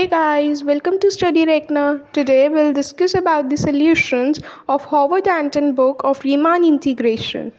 Hey guys, welcome to Study Rekna. Today we'll discuss about the solutions of Howard Anton book of Riemann integration.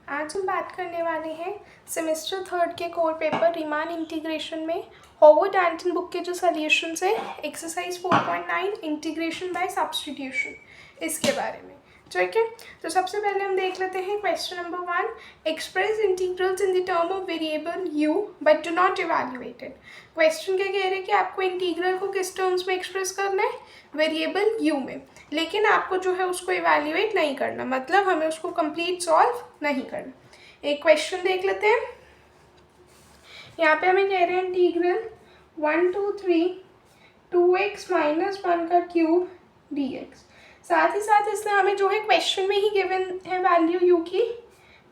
आज हम बात करने वाले हैं semester third के कोर पेपर रीमान इंटीग्रेशन में Howard एंटन book के जो सॉल्यूशंस है एक्सरसाइज 4.9 इंटीग्रेशन बाय सब्स्टिट्यूशन इसके बारे में। ठीक है, तो सबसे पहले हम देख लेते हैं question number 1। Express integrals in the term of variable u but do not evaluate it. Question क्या कह रहे हैं कि आपको इंटीग्रल को किस टर्म्स में एक्सप्रेस करना है, वेरिएबल u में, लेकिन आपको जो है उसको इवैल्यूएट नहीं करना, मतलब हमें उसको कंप्लीट सॉल्व नहीं करना। एक क्वेश्चन देख लेते हैं। यहाँ पे हमें कह रहे हैं इंटीग्रल 1 to 3 2x माइनस 1 का क्यूब dx। साथ ही साथ इसमें हमें जो है क्वेश्चन में ही गिवन है वैल्यू u की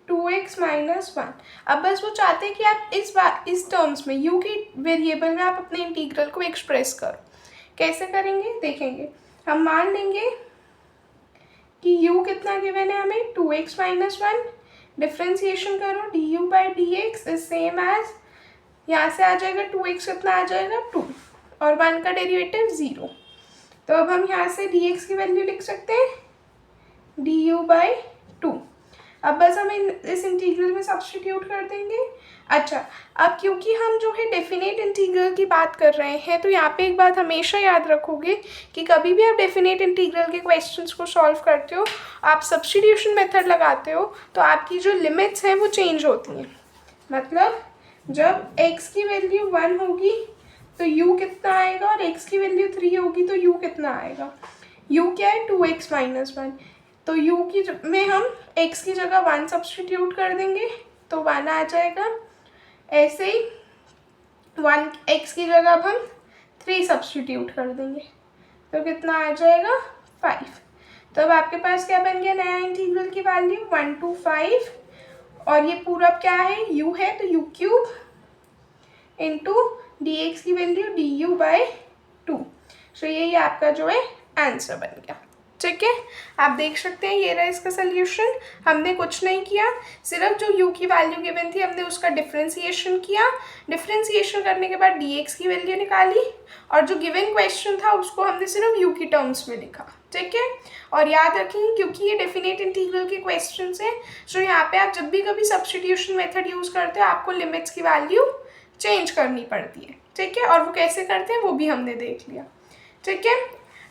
2x माइनस 1। अब बस वो चाहते हैं कि आप इस टर्म्स में u की वेरिएबल में आप अपने इंटीग्रल को एक्सप्रेस करो। कैसे करेंगे देखेंगे। हम मान लेंगे कि u कितना गिवन है हमें 2x माइनस 1, डिफ्रेंसिएशन करो du by d x is same as, यहाँ से आ जाएगा 2x कितना आ जाएगा 2 और 1 का डेरिवेटिव 0। तो अब हम यहाँ से dx की वैल्यू लिख सकते हैं du बाई 2। अब बस हम इस इंटीग्रल में सब्स्टिट्यूट कर देंगे। अच्छा, अब क्योंकि हम जो है डेफिनेट इंटीग्रल की बात कर रहे हैं तो यहाँ पे एक बात हमेशा याद रखोगे कि कभी भी आप डेफिनेट इंटीग्रल के क्वेश्चंस को सॉल्व करते हो, आप सब्स्टिट्यूशन मेथड लगाते हो तो आपकी जो लिमिट्स हैं वो चेंज होती हैं। मतलब जब x की वैल्यू 1 होगी तो u कितना आएगा और x की वैल्यू 3 होगी तो u कितना आएगा। u क्या है 2x माइनस 1, तो u की में हम x की जगह 1 सब्स्टिट्यूट कर देंगे तो 1 आ जाएगा। ऐसे ही 1x की जगह अब हम 3 सब्स्टिट्यूट कर देंगे तो कितना आ जाएगा 5। तो अब आपके पास क्या बन गया नया इंटीग्रल की वैल्यू 1 to 5, और ये पूरा क्या है u है तो u cube into D x की वैल्यू डी यू बाई 2। सो यही आपका जो है आंसर बन गया। ठीक है, आप देख सकते हैं ये रहा इसका सोल्यूशन। हमने कुछ नहीं किया, सिर्फ जो u की वैल्यू गिवन थी हमने उसका डिफ्रेंसिएशन किया। डिफ्रेंसिएशन करने के बाद dx की वैल्यू निकाली और जो गिवन क्वेश्चन था उसको हमने सिर्फ u की टर्म्स में लिखा। ठीक है, और याद रखेंगे क्योंकि ये डेफिनेट इंटीग्रल के क्वेश्चन हैं, सो यहाँ पे आप जब भी कभी सब्स्टिट्यूशन मेथड यूज़ करते हो आपको लिमिट्स की वैल्यू चेंज करनी पड़ती है। ठीक है, और वो कैसे करते हैं वो भी हमने देख लिया। ठीक है,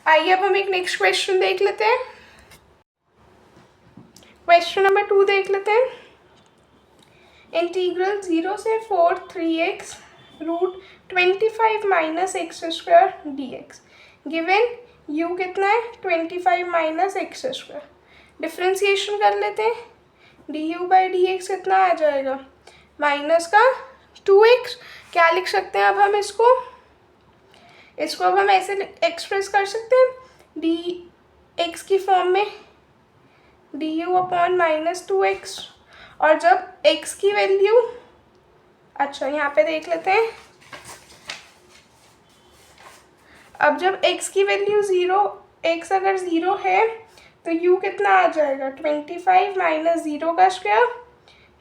आइए अब हम एक नेक्स्ट क्वेश्चन देख लेते हैं। क्वेश्चन नंबर 2 देख लेते हैं। इंटीग्रल 0 से 4 3x root 25 minus x square d x. Given u कितना है 25 माइनस एक्स स्क्वायर। डिफ्रेंसिएशन कर लेते हैं, D you by d x कितना आ जाएगा माइनस का 2x। क्या लिख सकते हैं अब हम इसको अब हम ऐसे एक्सप्रेस कर सकते हैं डी एक्स की फॉर्म में D you upon minus 2x, और जब x की वैल्यू, अच्छा यहाँ पे देख लेते हैं, अब जब x की वैल्यू 0, x अगर 0 है तो u कितना आ जाएगा 25 माइनस 0 का स्क्वायर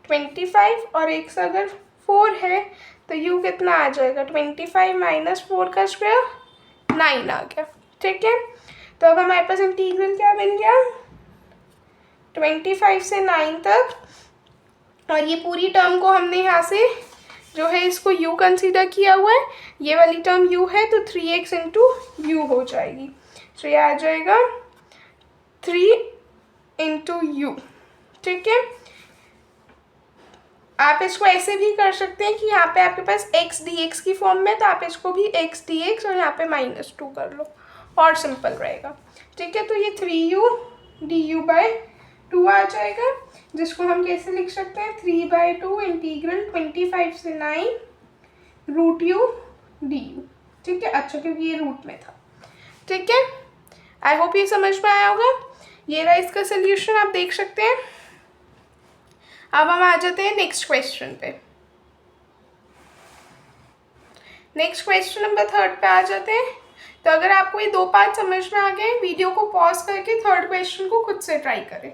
25, और x अगर 4 है तो u कितना आ जाएगा 25 माइनस 4 का स्क्वायर 9 आ गया। ठीक है, तो अब हमारे पास इंटीग्रल क्या बन गया 25 से 9 तक, और ये पूरी टर्म को हमने यहाँ से जो है इसको u कंसीडर किया हुआ है, ये वाली टर्म u है तो 3x इंटू यू हो जाएगी। तो ये आ जाएगा 3 इंटू यू। ठीक है, आप इसको ऐसे भी कर सकते हैं कि यहाँ पे आपके पास x dx की फॉर्म में, तो आप इसको भी x dx और यहाँ पे -2 कर लो और सिंपल रहेगा। ठीक है, तो ये 3u डी यू बाई 2 आ जाएगा, जिसको हम कैसे लिख सकते हैं 3/2 इंटीग्रल 25 से 9 रूट u डी यू। ठीक है, अच्छा क्योंकि ये रूट में था। ठीक है, आई होप ये समझ में आया होगा। ये रहा इसका सोल्यूशन, आप देख सकते हैं। अब हम आ जाते हैं नेक्स्ट क्वेश्चन पे। नेक्स्ट क्वेश्चन नंबर 3 पे आ जाते हैं। तो अगर आपको ये 2 पार्ट समझ में आ गए, वीडियो को पॉज करके 3rd क्वेश्चन को खुद से ट्राई करें।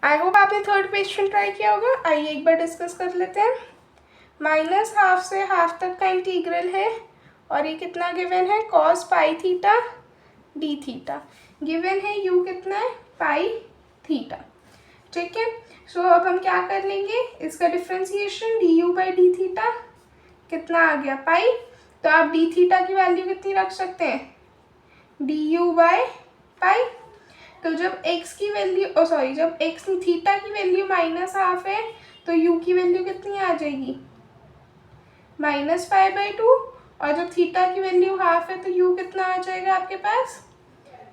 आई होप आपने 3rd क्वेश्चन ट्राई किया होगा। आइए एक बार डिस्कस कर लेते हैं। माइनस हाफ से हाफ तक का इंटीग्रल है और ये कितना गिवन है, cos pi theta D theta. Given है यू कितना है, पाई थीटा। ठीक है, सो अब हम क्या कर लेंगे, इसका differentiation D you by D theta कितना आ गया, पाई। तो आप डी थीटा की वैल्यू कितनी रख सकते हैं, डी यू बाई पाई। तो जब x की वैल्यू जब x थीटा की वैल्यू माइनस हाफ है तो u की वैल्यू कितनी आ जाएगी, माइनस पाई बाई टू। और जब थीटा की वैल्यू हाफ है तो u कितना आ जाएगा आपके पास,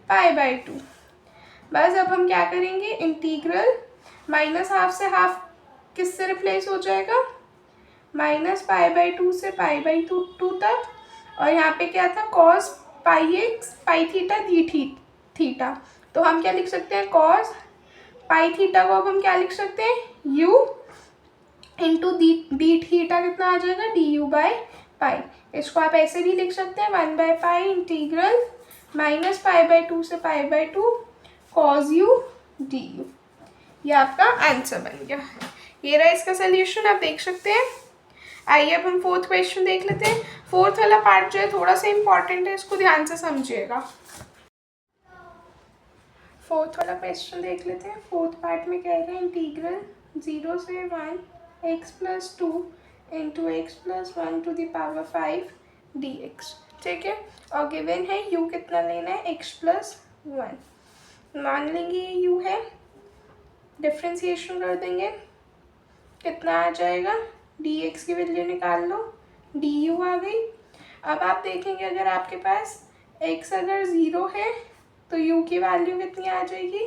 पाई बाई टू। बस अब हम क्या करेंगे, इंटीग्रल माइनस हाफ से हाफ किससे रिप्लेस हो जाएगा, माइनस पाई बाई टू से पाई बाई टू तक। और यहाँ पे क्या था, कॉस पाई एक्स पाई थीटा डी थीटा। तो हम क्या लिख सकते हैं, कॉस पाई थीटा को अब हम क्या लिख सकते हैं, u इंटू डी थीटा कितना आ जाएगा, डी यू बाई पाई। इसको आप ऐसे भी लिख सकते हैं, 1/पाई integral minus pi by two से pi by two cos U D U. ये आपका आंसर बन गया। ये रहा इसका सोल्यूशन, आप देख सकते हैं। आइए अब हम फोर्थ क्वेश्चन देख लेते हैं। फोर्थ वाला पार्ट जो है थोड़ा सा इम्पॉर्टेंट है, इसको ध्यान से समझिएगा। फोर्थ वाला क्वेश्चन देख लेते हैं। फोर्थ पार्ट में कह रहे हैं इंटीग्रल 0 से 1 x plus 2 into x plus 1 to the power 5 dx। ठीक है, और गिवन है u कितना लेना है, x प्लस 1। मान लेंगे ये u है, डिफ्रेंसिएशन कर देंगे, कितना आ जाएगा, dx की वैल्यू निकाल लो, du आ गई। अब आप देखेंगे अगर आपके पास x अगर 0 है तो u की वैल्यू कितनी आ जाएगी,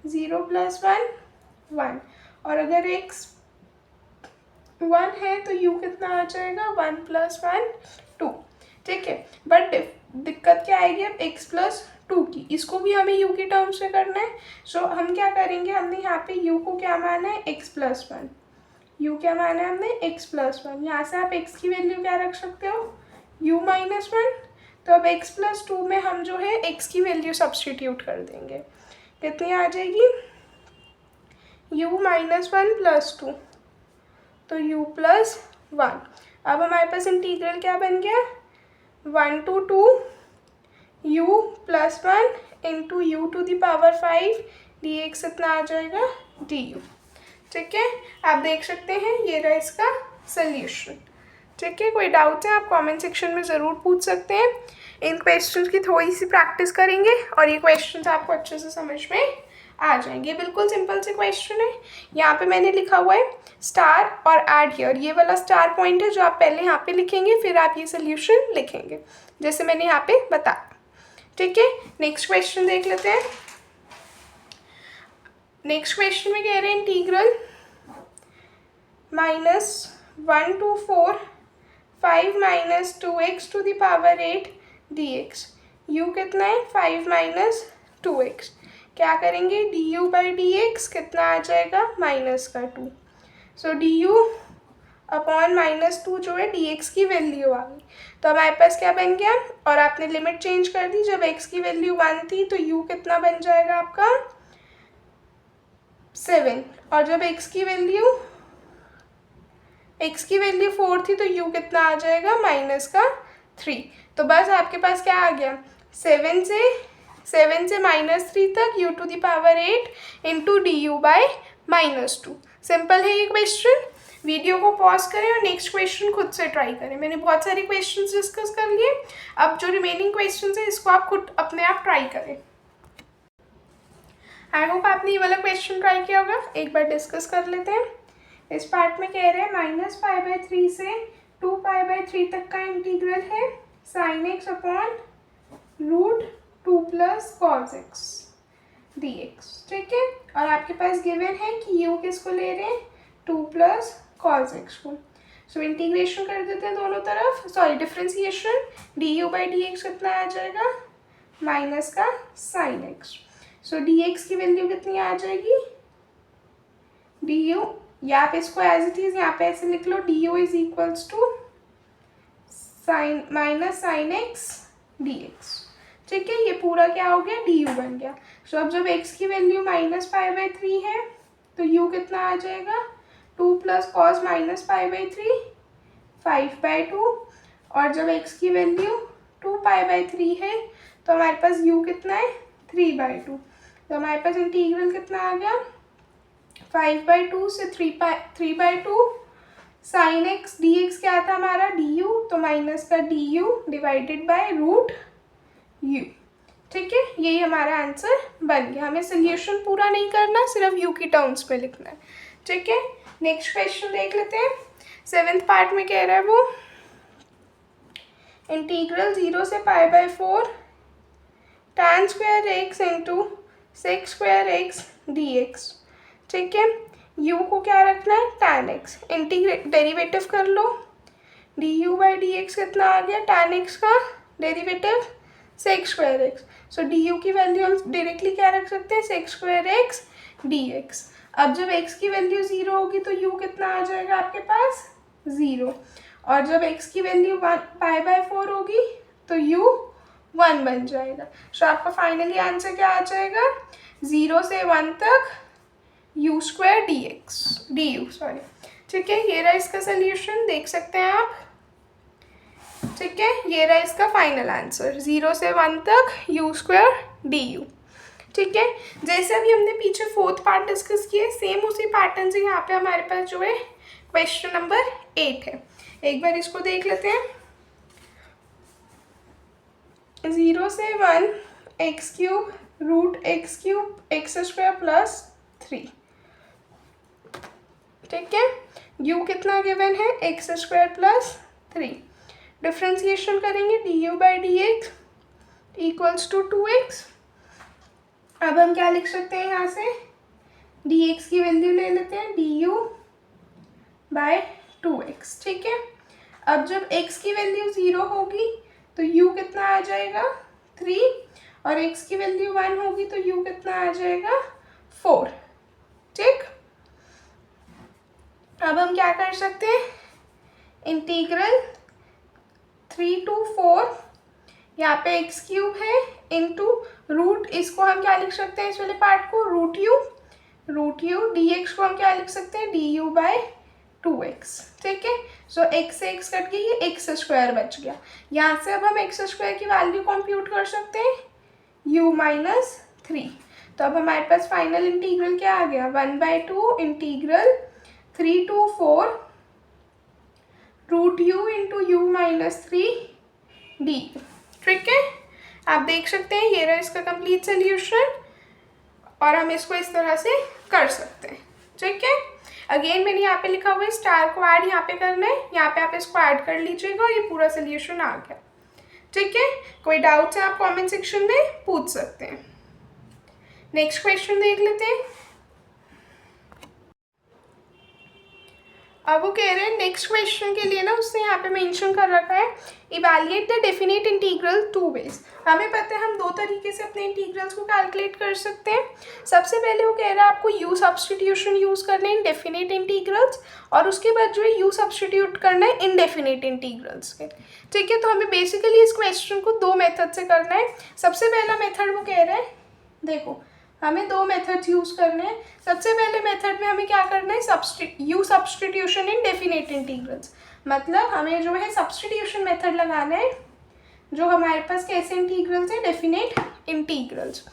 0 प्लस 1 1। और अगर x 1 है तो u कितना आ जाएगा, 1 प्लस 1 2। ठीक है, बट दिक्कत क्या आएगी अब x प्लस 2 की, इसको भी हमें u की टर्म्स में करना है। सो हम क्या करेंगे, हमने यहाँ पे u को क्या माना है, x प्लस 1। u क्या माना है हमने, x प्लस 1। यहाँ से आप x की वैल्यू क्या रख सकते हो, u माइनस 1। तो अब x प्लस 2 में हम जो है x की वैल्यू सब्सटीट्यूट कर देंगे, कितनी आ जाएगी, u माइनस 1 प्लस 2, तो u प्लस 1। अब हमारे पास इंटीग्रल क्या बन गया, 1 to 2 u plus 1 into u to the power 5 dx इतना आ जाएगा du। ठीक है, आप देख सकते हैं ये रहा इसका सल्यूशन। ठीक है, कोई डाउट है आप कमेंट सेक्शन में ज़रूर पूछ सकते हैं। इन क्वेश्चंस की थोड़ी सी प्रैक्टिस करेंगे और ये क्वेश्चंस आपको अच्छे से समझ में आ जाएंगे। बिल्कुल सिंपल से क्वेश्चन है। यहाँ पे मैंने लिखा हुआ है स्टार और ऐड हियर, ये वाला स्टार पॉइंट है जो आप पहले यहाँ पे लिखेंगे, फिर आप ये सोल्यूशन लिखेंगे जैसे मैंने यहाँ पे बताया। ठीक है, नेक्स्ट क्वेश्चन देख लेते हैं। नेक्स्ट क्वेश्चन में कह रहे हैं integral -1 to 4 5 minus 2x to the power 8 dx। u कितना है, 5 minus 2x। क्या करेंगे, du बाई dx कितना आ जाएगा, -2। सो du अपॉन -2 जो है dx की वैल्यू आ गई। तो हमारे पास क्या बन गया, और आपने लिमिट चेंज कर दी, जब x की वैल्यू 1 थी तो u कितना बन जाएगा आपका 7। और जब x की वैल्यू 4 थी तो u कितना आ जाएगा, -3। तो बस आपके पास क्या आ गया, 7 से -3 तक u to the power 8 into du by -2। Simple है ये क्वेश्चन। वीडियो को पॉज करें और नेक्स्ट क्वेश्चन खुद से ट्राई करें। मैंने बहुत सारे क्वेश्चंस डिस्कस कर लिए, अब जो रिमेनिंग क्वेश्चंस है इसको आप खुद अपने आप ट्राई करें। आई होप आपने ये वाला क्वेश्चन ट्राई किया होगा। एक बार डिस्कस कर लेते हैं। इस पार्ट में कह रहे हैं -π/3 से 2π/3 तक का इंटीग्रल है sin x upon √2 plus cos x dx। ठीक है, और आपके पास गिवन है कि u किसको ले रहे हैं, 2 प्लस cos x को। सो इंटीग्रेशन कर देते हैं दोनों तरफ, डिफ्रेंसिएशन du बाई dx कितना आ जाएगा, माइनस का sin x। सो dx की वैल्यू कितनी आ जाएगी, du, या आप इसको एज इट इज यहाँ पे ऐसे लिख लो, du is equals to minus sine x dx। ठीक है, ये पूरा क्या हो गया, du बन गया। सो अब जब x की वैल्यू -π/3 है तो u कितना आ जाएगा, 2 प्लस कॉस -π/3 5/2, और जब x की वैल्यू 2π/3 है तो हमारे पास u कितना है 3/2, तो हमारे पास इंटीग्रल कितना आ गया 5/2 से 3/2 साइन एक्स dx क्या था हमारा du, तो माइनस का du divided by root u। ठीक है, यही हमारा आंसर बन गया। हमें सोल्यूशन पूरा नहीं करना, सिर्फ u की टर्म्स में लिखना है। ठीक है, नेक्स्ट क्वेश्चन देख लेते हैं। 7th पार्ट में कह रहा है वो इंटीग्रल 0 से π/4 tan square x into sec square x dx। ठीक है, u को क्या रखना है tan x, इंटीग्रेट डेरिवेटिव कर लो, du/dx कितना आ गया tan x का डेरिवेटिव सेक स्क्वायर x, सो du की वैल्यू हम डायरेक्टली क्या रख सकते हैं सेक स्क्वायर x dx। अब जब x की वैल्यू 0 होगी तो u कितना आ जाएगा आपके पास 0, और जब x की वैल्यू π/4 होगी तो u 1 बन जाएगा। सो आपका फाइनली आंसर क्या आ जाएगा 0 से 1 तक u² du सॉरी। ठीक है, ये रहा इसका सोल्यूशन, देख सकते हैं आप। ठीक है, ये रहा इसका फाइनल आंसर 0 से 1 तक u² du। ठीक है, जैसे अभी हमने पीछे 4th पार्ट डिस्कस किए, सेम उसी पैटर्न से यहाँ पे हमारे पास जो है क्वेश्चन नंबर 8 है। एक बार इसको देख लेते हैं। 0 से 1 x³ √x³ x² प्लस 3। ठीक है, u कितना गिवन है x² प्लस 3। डिफ्रेंसिएशन करेंगे du/dx इक्वल्स टू 2x। अब हम क्या लिख सकते हैं यहाँ से dx की वैल्यू ले लेते हैं du/2x। ठीक है, अब जब x की वैल्यू 0 होगी तो u कितना आ जाएगा 3, और x की वैल्यू 1 होगी तो u कितना आ जाएगा 4। ठीक, अब हम क्या कर सकते हैं इंटीग्रल 3 to 4, यहाँ पे x³ है इंटू रूट, इसको हम क्या लिख सकते हैं इस वाले पार्ट को रूट u dx को हम क्या लिख सकते हैं du/2x। ठीक है, सो x से x कट गई, ये x² बच गया। यहाँ से अब हम x² की वैल्यू कंप्यूट कर सकते हैं u-3। तो अब हमारे पास फाइनल इंटीग्रल क्या आ गया 1/2 integral 3 to 4 root u into u-3 d। ठीक है, आप देख सकते हैं ये रहा इसका कंप्लीट सोल्यूशन, और हम इसको इस तरह से कर सकते हैं। ठीक है, अगेन मैंने यहाँ पे लिखा हुआ है स्टार को ऐड यहाँ पे करना है, यहाँ पे आप इसको ऐड कर लीजिएगा और ये पूरा सोल्यूशन आ गया। ठीक है, कोई डाउट्स है आप कमेंट सेक्शन में पूछ सकते हैं। नेक्स्ट क्वेश्चन देख लेते हैं। अब वो कह रहे हैं नेक्स्ट क्वेश्चन के लिए ना उसने यहाँ पे मेंशन कर रखा है evaluate the definite integral 2 ways. हमें पता है हम 2 तरीके से अपने इंटीग्रल्स को कैलकुलेट कर सकते हैं। सबसे पहले वो कह रहा है आपको यू सब्सटीट्यूशन यूज़ करना है इन डेफिनेट इंटीग्रल्स, और उसके बाद जो है यू सब्सटीट्यूट करना है इनडेफिनेट इंटीग्रल्स के। ठीक है, तो हमें बेसिकली इस क्वेश्चन को 2 मेथड से करना है। सबसे पहला मेथड वो कह रहा है, देखो हमें 2 मेथड्स यूज़ करने हैं। सबसे पहले मेथड में हमें क्या करना है you substitution in definite integrals, मतलब हमें जो है सब्सटीट्यूशन मेथड लगाना है जो हमारे पास कैसे इंटीग्रल्स है डेफिनेट इंटीग्रल्स।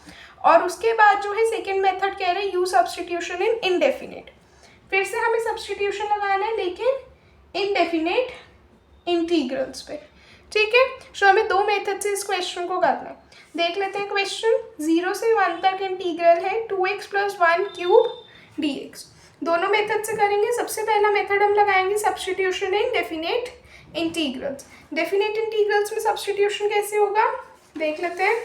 और उसके बाद जो है सेकेंड मेथड कह रहे हैं यू सब्सटीट्यूशन इन इनडेफिनेट। फिर से हमें सब्सटीट्यूशन लगाना है लेकिन इनडेफिनेट इंटीग्रल्स पे। ठीक है, सो हमें 2 मेथड से इस क्वेश्चन को करना है। देख लेते हैं क्वेश्चन। 0 से 1 तक इंटीग्रल है 2x + 1³ dx। दोनों मेथड से करेंगे। सबसे पहला मेथड हम लगाएंगे substitution in definite integrals. Definite integrals में सब्सटीट्यूशन कैसे होगा देख लेते हैं।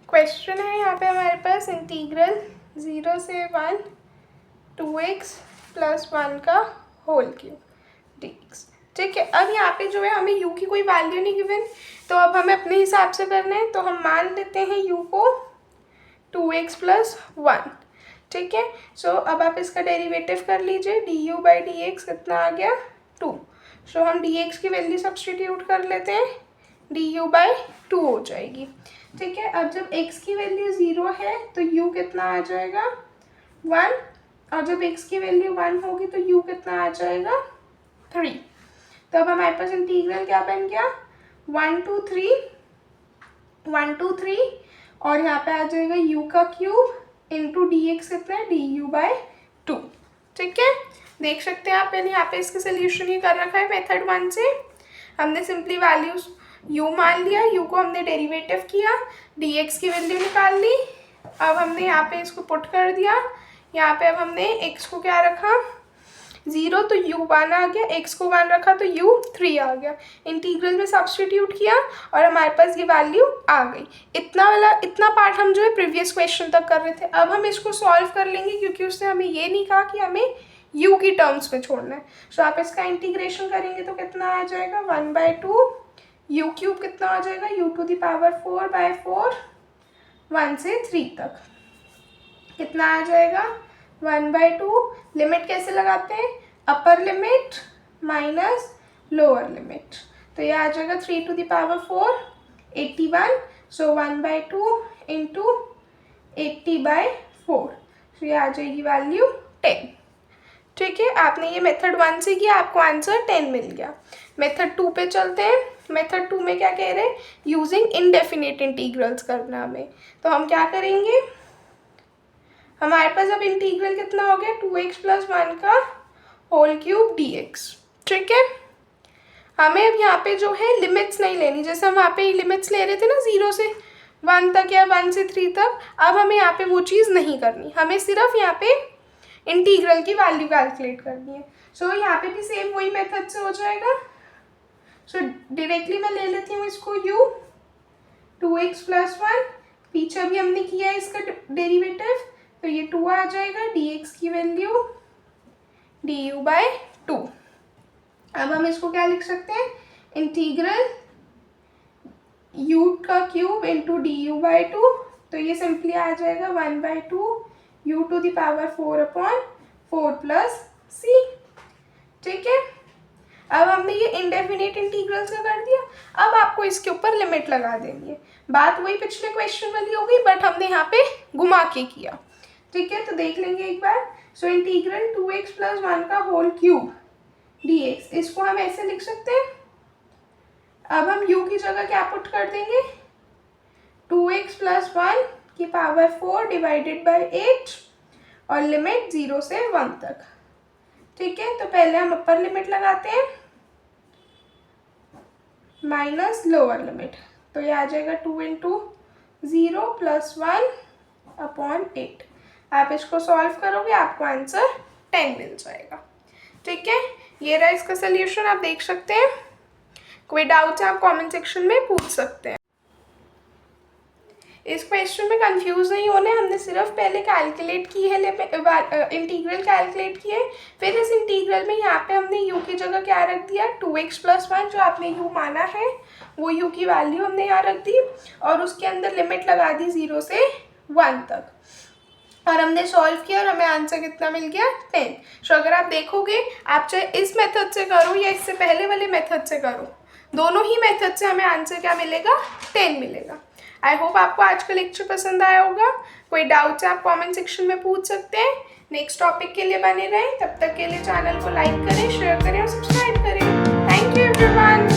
क्वेश्चन है यहाँ पे हमारे पास इंटीग्रल 0 से 1 2x + 1³ dx। ठीक है, अब यहाँ पे जो है हमें u की कोई वैल्यू नहीं गिवन, तो अब हमें अपने हिसाब से करना है। तो हम मान लेते हैं u को 2x + 1। ठीक है, सो अब आप इसका डेरिवेटिव कर लीजिए du/dx कितना आ गया 2। सो हम dx की वैल्यू सब्सटीट्यूट कर लेते हैं du/2 हो जाएगी। ठीक है, अब जब x की वैल्यू 0 है तो u कितना आ जाएगा 1, और जब x की वैल्यू 1 होगी तो u कितना आ जाएगा 3। तो अब हमारे पास इंटीग्रल क्या बन गया 1 to 3 और यहाँ पे आ जाएगा u का क्यूब इंटू डी एक्स कितना है du/2। ठीक है, देख सकते हैं आप, मैंने यहाँ पे इसका सोल्यूशन ही कर रखा है मेथड 1 से। हमने सिंपली वैल्यूज u मान लिया, u को हमने डेरिवेटिव किया, dx की वैल्यू निकाल ली। अब हमने यहाँ पे इसको पुट कर दिया, यहाँ पे अब हमने x को क्या रखा 0 तो u 1 आ गया, x को 1 रखा तो u 3 आ गया। इंटीग्रल में सब्स्टिट्यूट किया और हमारे पास ये वैल्यू आ गई। इतना पार्ट हम जो है प्रीवियस क्वेश्चन तक कर रहे थे। अब हम इसको सॉल्व कर लेंगे क्योंकि उसने हमें ये नहीं कहा कि हमें u की टर्म्स में छोड़ना है। सो आप इसका इंटीग्रेशन करेंगे तो कितना आ जाएगा 1/2 u क्यूब कितना आ जाएगा u⁴/4 1 से 3 तक कितना आ जाएगा 1/2। लिमिट कैसे लगाते हैं, upper limit minus lower limit, तो ये आ जाएगा 3⁴ 81। सो 1/2 इंटू 80/4, तो ये आ जाएगी वैल्यू 10। ठीक है, आपने ये मेथड 1 से किया, आपको आंसर 10 मिल गया। मेथड 2 पे चलते हैं। मेथड 2 में क्या कह रहे हैं, यूजिंग इनडेफिनेट इंटीग्रल्स करना हमें। तो हम क्या करेंगे, हमारे पास अब इंटीग्रल कितना हो गया 2x + 1 का होल क्यूब dx। ठीक है, हमें अब यहाँ पे जो है लिमिट्स नहीं लेनी, जैसे हम वहाँ पे लिमिट्स ले रहे थे ना 0 से 1 तक या 1 से 3 तक। अब हमें यहाँ पे वो चीज़ नहीं करनी, हमें सिर्फ यहाँ पे इंटीग्रल की वैल्यू कैलकुलेट करनी है। सो यहाँ पे भी सेम वही मेथड से हो जाएगा। सो डायरेक्टली मैं ले लेती हूँ इसको u 2x + 1, पीछे भी हमने किया है इसका डेरिवेटिव, तो ये 2 आ जाएगा, dx की वैल्यू du/2। अब हम इसको क्या लिख सकते हैं, इंटीग्रल u का क्यूब इंटू du/2, तो ये सिंपली आ जाएगा 1/2 u⁴/4 + c। ठीक है, अब हमने ये इंडेफिनेट इंटीग्रल्स का कर दिया। अब आपको इसके ऊपर लिमिट लगा देनी है। बात वही पिछले क्वेश्चन वाली हो गई, बट हमने यहाँ पे घुमा के किया। ठीक है, तो देख लेंगे एक बार। सो इंटीग्रल 2x + 1 का होल क्यूब dx, इसको हम ऐसे लिख सकते हैं। अब हम u की जगह क्या पुट कर देंगे 2x + 1 की पावर 4 / 8 और लिमिट 0 से 1 तक। ठीक है, तो पहले हम अपर लिमिट लगाते हैं माइनस लोअर लिमिट, तो ये आ जाएगा 2 × 0 + 1/8। आप इसको सॉल्व करोगे, आपको आंसर 10 मिल जाएगा। ठीक है, ये रहा इसका सोल्यूशन, आप देख सकते हैं। कोई डाउट है आप कमेंट सेक्शन में पूछ सकते हैं। इस क्वेश्चन में कंफ्यूज नहीं होने, हमने सिर्फ पहले कैलकुलेट की है, इंटीग्रल कैलकुलेट किए, फिर इस इंटीग्रल में यहाँ पे हमने u की जगह क्या रख दिया 2x + 1, जो आपने u माना है वो u की वैल्यू हमने यहाँ रख दी और उसके अंदर लिमिट लगा दी 0 से 1 तक, और हमने सॉल्व किया और हमें आंसर कितना मिल गया 10। तो अगर आप देखोगे, आप चाहे इस मेथड से करो या इससे पहले वाले मेथड से करो, दोनों ही मेथड से हमें आंसर क्या मिलेगा 10 मिलेगा। आई होप आपको आज का लेक्चर पसंद आया होगा। कोई डाउट्स है आप कमेंट सेक्शन में पूछ सकते हैं। नेक्स्ट टॉपिक के लिए बने रहें, तब तक के लिए चैनल को लाइक करें, शेयर करें और सब्सक्राइब करें। Thank you everyone.